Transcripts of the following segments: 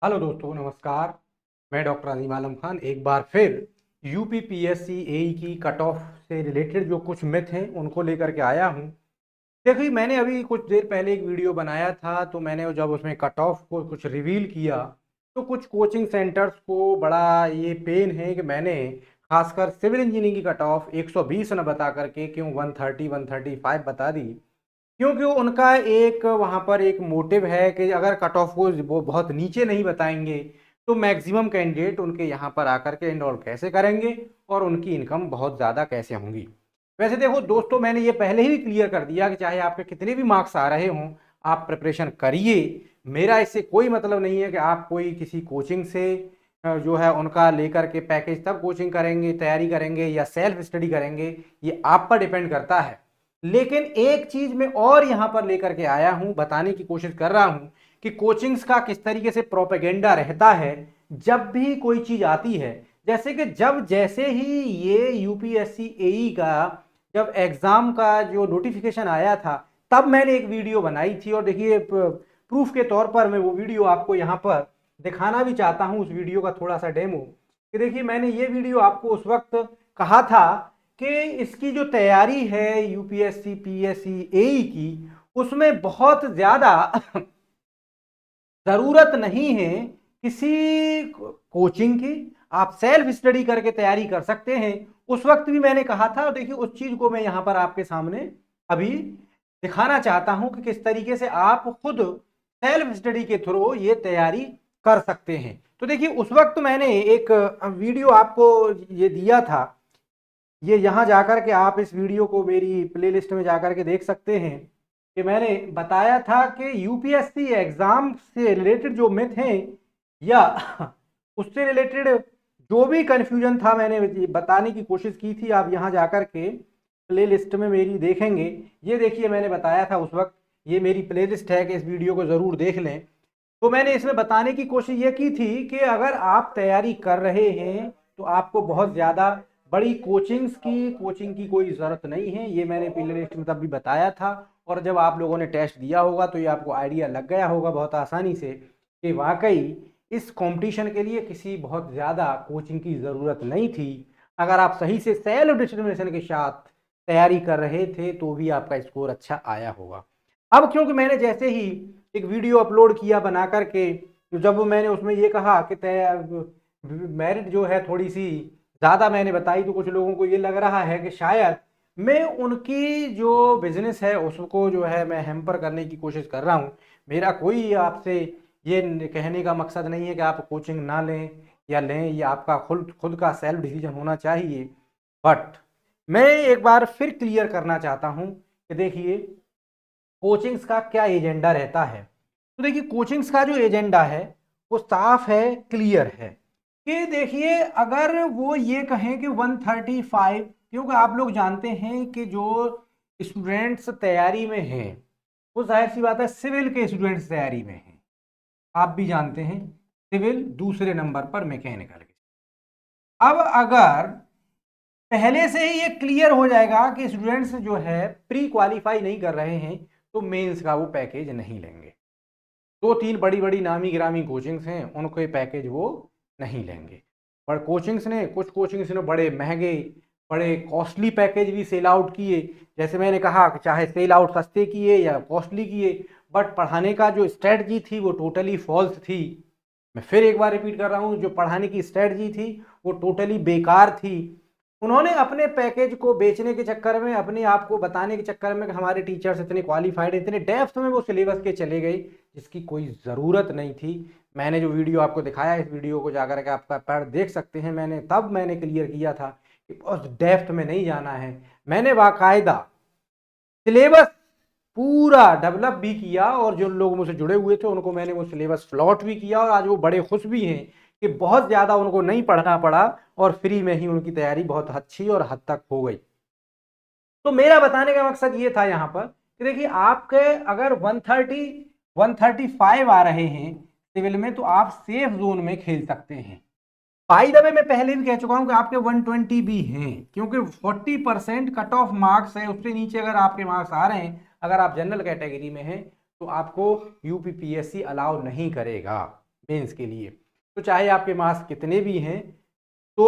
Hello दोस्तों, नमस्कार। मैं डॉक्टर अजीम आलम खान एक बार फिर यूपी पीएससी एई की कट ऑफ से रिलेटेड जो कुछ मिथ हैं उनको लेकर के आया हूं। देखिए, मैंने अभी कुछ देर पहले एक वीडियो बनाया था, तो मैंने जब उसमें कट ऑफ को कुछ रिवील किया तो कुछ कोचिंग सेंटर्स को बड़ा ये पेन है कि मैंने खासकर सिविल इंजीनियरिंग की कट ऑफ 120 न बता करके क्यों 130 135 बता दी। क्योंकि उनका एक वहाँ पर एक मोटिव है कि अगर कट ऑफ को वो बहुत नीचे नहीं बताएंगे तो मैक्सिमम कैंडिडेट उनके यहाँ पर आकर के इनरोल कैसे करेंगे और उनकी इनकम बहुत ज़्यादा कैसे होंगी। वैसे देखो दोस्तों, मैंने ये पहले ही क्लियर कर दिया कि चाहे आपके कितने भी मार्क्स आ रहे हों, आप प्रिपरेशन करिए। मेरा इससे कोई मतलब नहीं है कि आप कोई किसी कोचिंग से जो है उनका लेकर के पैकेज तब कोचिंग करेंगे, तैयारी करेंगे या सेल्फ स्टडी करेंगे, ये आप पर डिपेंड करता है। लेकिन एक चीज मैं और यहां पर लेकर के आया हूं, बताने की कोशिश कर रहा हूं कि कोचिंग्स का किस तरीके से प्रोपेगेंडा रहता है जब भी कोई चीज आती है। जैसे कि जब जैसे ही ये यूपीएससी एई का जब एग्जाम का जो नोटिफिकेशन आया था, तब मैंने एक वीडियो बनाई थी। और देखिए, प्रूफ के तौर पर मैं वो वीडियो आपको यहां पर दिखाना भी चाहता हूं, उस वीडियो का थोड़ा सा डेमो। कि देखिए, मैंने ये वीडियो आपको उस वक्त कहा था कि इसकी जो तैयारी है यूपीएससी पीएससी एई की, उसमें बहुत ज्यादा जरूरत नहीं है किसी कोचिंग की। आप सेल्फ स्टडी करके तैयारी कर सकते हैं। उस वक्त भी मैंने कहा था, और देखिए उस चीज को मैं यहां पर आपके सामने अभी दिखाना चाहता हूं कि किस तरीके से आप खुद सेल्फ स्टडी के थ्रू ये तैयारी कर सकते हैं। तो देखिए, उस वक्त मैंने एक वीडियो आपको ये दिया था। ये यहाँ जाकर के आप इस वीडियो को मेरी प्लेलिस्ट में जाकर के देख सकते हैं कि मैंने बताया था कि यूपीएससी एग्जाम से रिलेटेड जो मिथ हैं या उससे रिलेटेड जो भी कंफ्यूजन था, मैंने बताने की कोशिश की थी। आप यहाँ जाकर के प्लेलिस्ट में मेरी देखेंगे। ये देखिए, मैंने बताया था उस वक्त, ये मेरी प्लेलिस्ट है कि इस वीडियो को ज़रूर देख लें। तो मैंने इसमें बताने की कोशिश ये की थी कि अगर आप तैयारी कर रहे हैं तो आपको बहुत ज़्यादा बड़ी कोचिंग की कोई ज़रूरत नहीं है। ये मैंने प्ले लिस्ट में तब भी बताया था। और जब आप लोगों ने टेस्ट दिया होगा तो ये आपको आइडिया लग गया होगा बहुत आसानी से कि वाकई इस कंपटीशन के लिए किसी बहुत ज़्यादा कोचिंग की ज़रूरत नहीं थी। अगर आप सही से सेल्फ डिटर्मिनेशन के साथ तैयारी कर रहे थे तो भी आपका स्कोर अच्छा आया होगा। अब क्योंकि मैंने जैसे ही एक वीडियो अपलोड किया बना करके, तो जब मैंने उसमें ये कहा कि मेरिट जो है थोड़ी सी ज़्यादा मैंने बताई, तो कुछ लोगों को ये लग रहा है कि शायद मैं उनकी जो बिजनेस है उसको जो है मैं हैम्पर करने की कोशिश कर रहा हूँ। मेरा कोई आपसे ये कहने का मकसद नहीं है कि आप कोचिंग ना लें या लें, ये आपका खुद खुद का सेल्फ डिसीजन होना चाहिए। बट मैं एक बार फिर क्लियर करना चाहता हूँ कि देखिए, कोचिंग्स का क्या एजेंडा रहता है। तो देखिए, कोचिंग्स का जो एजेंडा है वो साफ है, क्लियर है। कि देखिए, अगर वो ये कहें कि 135, क्योंकि आप लोग जानते हैं कि जो स्टूडेंट्स तैयारी में हैं वो जाहिर सी बात है सिविल के स्टूडेंट्स तैयारी में हैं। आप भी जानते हैं, सिविल दूसरे नंबर पर मैकेनिकल के। अब अगर पहले से ही ये क्लियर हो जाएगा कि स्टूडेंट्स जो है प्री क्वालिफाई नहीं कर रहे हैं तो मेंस का वो पैकेज नहीं लेंगे। दो तीन बड़ी बड़ी नामी गिरामी कोचिंग्स हैं, उनके पैकेज वो नहीं लेंगे। पर कुछ कोचिंग्स ने बड़े महंगे, बड़े कॉस्टली पैकेज भी सेल आउट किए। जैसे मैंने कहा कि चाहे सेल आउट सस्ते किए या कॉस्टली किए, बट पढ़ाने का जो स्ट्रेटजी थी वो टोटली फॉल्स थी। मैं फिर एक बार रिपीट कर रहा हूँ, जो पढ़ाने की स्ट्रेटजी थी वो टोटली बेकार थी। उन्होंने अपने पैकेज को बेचने के चक्कर में, अपने आप को बताने के चक्कर में कि हमारे टीचर्स इतने क्वालिफाइड, इतने डेप्थ में वो सिलेबस के चले गए जिसकी कोई ज़रूरत नहीं थी। मैंने जो वीडियो आपको दिखाया, इस वीडियो को जाकर के आपका पैर देख सकते हैं। मैंने क्लियर किया था कि उस डेप्थ में नहीं जाना है। मैंने बाकायदा सिलेबस पूरा डेवलप भी किया, और जो लोग मुझसे जुड़े हुए थे उनको मैंने वो सिलेबस फ्लॉट भी किया, और आज वो बड़े खुश भी हैं कि बहुत ज़्यादा उनको नहीं पढ़ना पड़ा और फ्री में ही उनकी तैयारी बहुत अच्छी और हद तक हो गई। तो मेरा बताने का मकसद ये था यहाँ पर कि देखिए, आपके अगर 130 135 आ रहे हैं सिविल में तो आप सेफ जोन में खेल सकते हैं। बाय द वे, मैं पहले भी कह चुका हूं कि आपके 120 भी हैं, क्योंकि 40% कट ऑफ मार्क्स है। उससे नीचे अगर आपके मार्क्स आ रहे हैं, अगर आप जनरल कैटेगरी में हैं, तो आपको यूपीपीएससी अलाउ नहीं करेगा। मेंस के लिए। तो चाहे आपके मार्क्स कितने भी हैं तो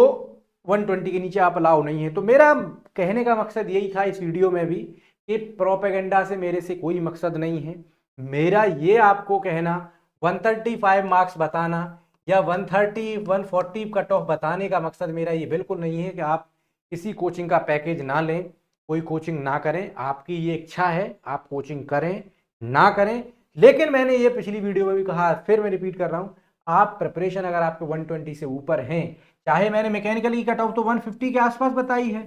120 के नीचे आप अलाउ नहीं है। तो मेरा कहने का मकसद यही था इस वीडियो में भी कि प्रोपेगेंडा से मेरे से कोई मकसद नहीं है। मेरा ये आपको कहना 135 मार्क्स बताना या 130 140 कट ऑफ बताने का मकसद मेरा ये बिल्कुल नहीं है कि आप किसी कोचिंग का पैकेज ना लें, कोई कोचिंग ना करें। आपकी ये इच्छा है, आप कोचिंग करें ना करें। लेकिन मैंने ये पिछली वीडियो में भी कहा, फिर मैं रिपीट कर रहा हूं, आप प्रिपरेशन अगर आपके 120 से ऊपर हैं, चाहे मैंने मैकेनिकल की कट ऑफ तो 150 के आसपास बताई है,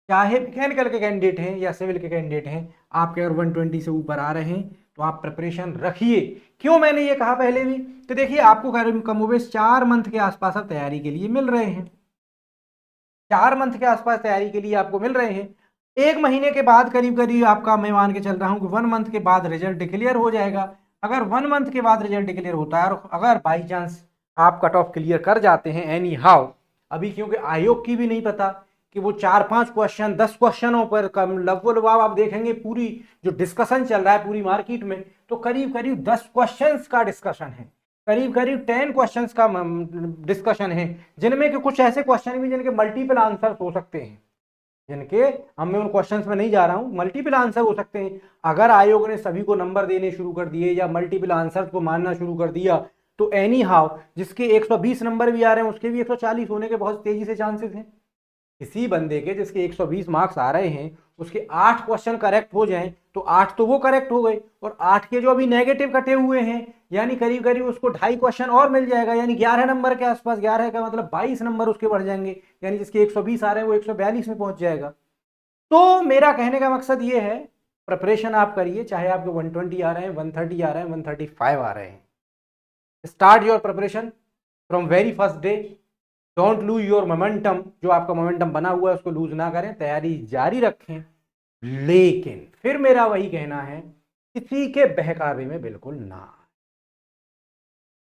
चाहे मैकेनिकल के कैंडिडेट हैं या सिविल के कैंडिडेट हैं, आपके अगर 120 से ऊपर आ रहे हैं तो आप प्रिपरेशन रखिए। क्यों मैंने ये कहा पहले भी, तो देखिए आपको कमोबेश 4 मंथ के आसपास अब तैयारी के लिए मिल रहे हैं, 4 मंथ के आसपास तैयारी के लिए आपको मिल रहे हैं। 1 महीने के बाद करीब करीब आपका, मैं मान के चल रहा हूं कि 1 मंथ के बाद रिजल्ट डिक्लेयर हो जाएगा। अगर 1 मंथ के बाद रिजल्ट डिक्लेयर होता है और अगर बाई चांस आप कट ऑफ क्लियर कर जाते हैं एनी हाउ, अभी क्योंकि आयोग की भी नहीं पता कि वो 4-5 क्वेश्चन 10 क्वेश्चनों पर कम लगभग आप देखेंगे पूरी जो डिस्कशन चल रहा है पूरी मार्केट में, तो करीब करीब 10 क्वेश्चंस का डिस्कशन है, करीब करीब 10 क्वेश्चंस का डिस्कशन है, जिनमें के कुछ ऐसे क्वेश्चन भी जिनके मल्टीपल आंसर हो सकते हैं, जिनके हम मैं उन क्वेश्चंस में नहीं जा रहा हूं, मल्टीपल आंसर हो सकते हैं। अगर आयोग ने सभी को नंबर देने शुरू कर दिए या मल्टीपल आंसर को मानना शुरू कर दिया तो एनी हाउ जिसके 120 नंबर भी आ रहे हैं उसके भी 140 होने के बहुत तेजी से चांसेस हैं। किसी बंदे के जिसके 120 मार्क्स आ रहे हैं उसके 8 क्वेश्चन करेक्ट हो जाएं तो 8 तो वो करेक्ट हो गए, और 8 के जो अभी नेगेटिव कटे हुए हैं यानी करीब करीब उसको 2.5 क्वेश्चन और मिल जाएगा, यानी 11 नंबर के आसपास, 11 का मतलब 22 नंबर उसके बढ़ जाएंगे, यानी जिसके 120 आ रहे हैं वो 142 में पहुंच जाएगा। तो मेरा कहने का मकसद ये है, प्रिपरेशन आप करिए, चाहे आपके 120 आ रहे हैं, 130 आ रहे हैं, 135 आ रहे हैं। Start your preparation from very first day. Don't lose your momentum, जो आपका मोमेंटम बना हुआ है उसको लूज ना करें, तैयारी जारी रखें। लेकिन फिर मेरा वही कहना है, किसी के बहकावे में बिल्कुल ना,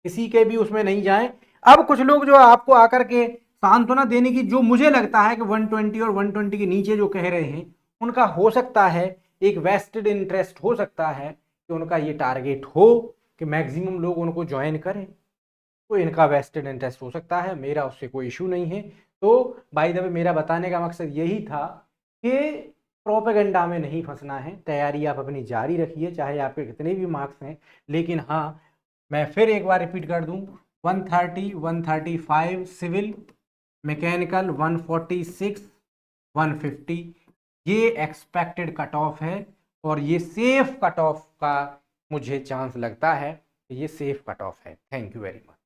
किसी के भी उसमें नहीं जाएं। अब कुछ लोग जो आपको आकर के सांत्वना देने की, जो मुझे लगता है कि 120 और 120 के नीचे जो कह रहे हैं उनका हो सकता है एक वेस्टेड इंटरेस्ट हो सकता है कि उनका ये टारगेट हो कि मैक्सिमम लोग उनको ज्वाइन करें, तो इनका वेस्टेड इंटरेस्ट हो सकता है, मेरा उससे कोई इशू नहीं है। तो बाय द वे मेरा बताने का मकसद यही था कि प्रोपेगेंडा में नहीं फंसना है, तैयारी आप अपनी जारी रखिए चाहे आपके कितने भी मार्क्स हैं। लेकिन हाँ, मैं फिर एक बार रिपीट कर दूं, 130 135 सिविल, मैकेनिकल 146 150 ये एक्सपेक्टेड कट ऑफ है, और ये सेफ कट ऑफ का मुझे चांस लगता है कि ये सेफ कट ऑफ है। Thank you very much.